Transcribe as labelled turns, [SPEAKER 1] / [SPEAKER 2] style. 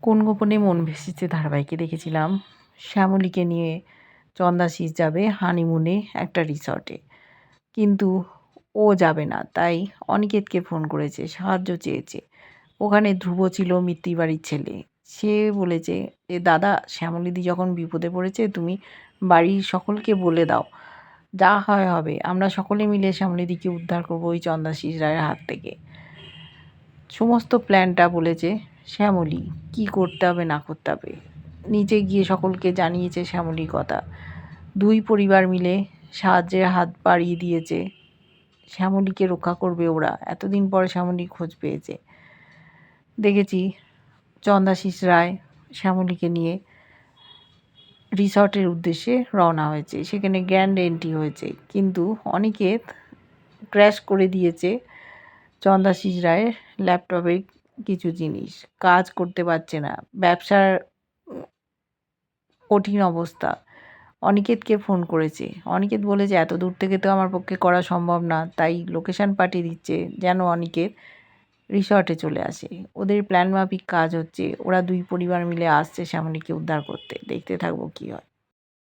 [SPEAKER 1] কোন গোপনে মন ভেসেছে ধারাবাহিকে দেখেছিলাম শ্যামলীকে নিয়ে চন্দাশিস যাবে হানিমুনে একটা রিসর্টে, কিন্তু ও যাবে না। তাই অনিকেতকে ফোন করেছে, সাহায্য চেয়েছে। ওখানে ধ্রুব ছিল মিত্তির বাড়ির ছেলে। সে বলেছে যে দাদা, শ্যামলীদি যখন বিপদে পড়েছে তুমি বাড়ির সকলকে বলে দাও, যা হয় হবে, আমরা সকলে মিলে শ্যামলীদিকে উদ্ধার করবো ওই চন্দাশিস রায়ের হাত থেকে। সমস্ত প্ল্যানটা বলেছে শ্যামলী, কি করতে হবে না করতে হবে। নিচে গিয়ে সকলকে জানিয়েছে শ্যামলীর কথা। দুই পরিবার মিলে সাহায্যের হাত বাড়িয়ে দিয়েছে। শ্যামলীকে রক্ষা করবে ওরা। এতদিন পরে শ্যামলী খোঁজ পেয়েছে। দেখেছি চন্দাশিস রায় শ্যামলীকে নিয়ে রিসর্টের উদ্দেশ্যে রওনা হয়েছে। সেখানে গ্র্যান্ড এন্ট্রি হয়েছে, কিন্তু অনিকেত ক্র্যাশ করে দিয়েছে চন্দাশিস রায়ের ল্যাপটপে কিছু জিনিস। কাজ করতে পারছে না, ব্যবসার কঠিন অবস্থা। অনিকেতকে ফোন করেছে। অনিকেত বলেছে এত দূর থেকে তো আমার পক্ষে করা সম্ভব না, তাই লোকেশান পাঠিয়ে দিচ্ছে যেন অনিকেত রিসর্টে চলে আসে। ওদের প্ল্যান মাফিক কাজ হচ্ছে। ওরা দুই পরিবার মিলে আসছে শ্যামলীকে উদ্ধার করতে। দেখতে থাকবো কী হয়।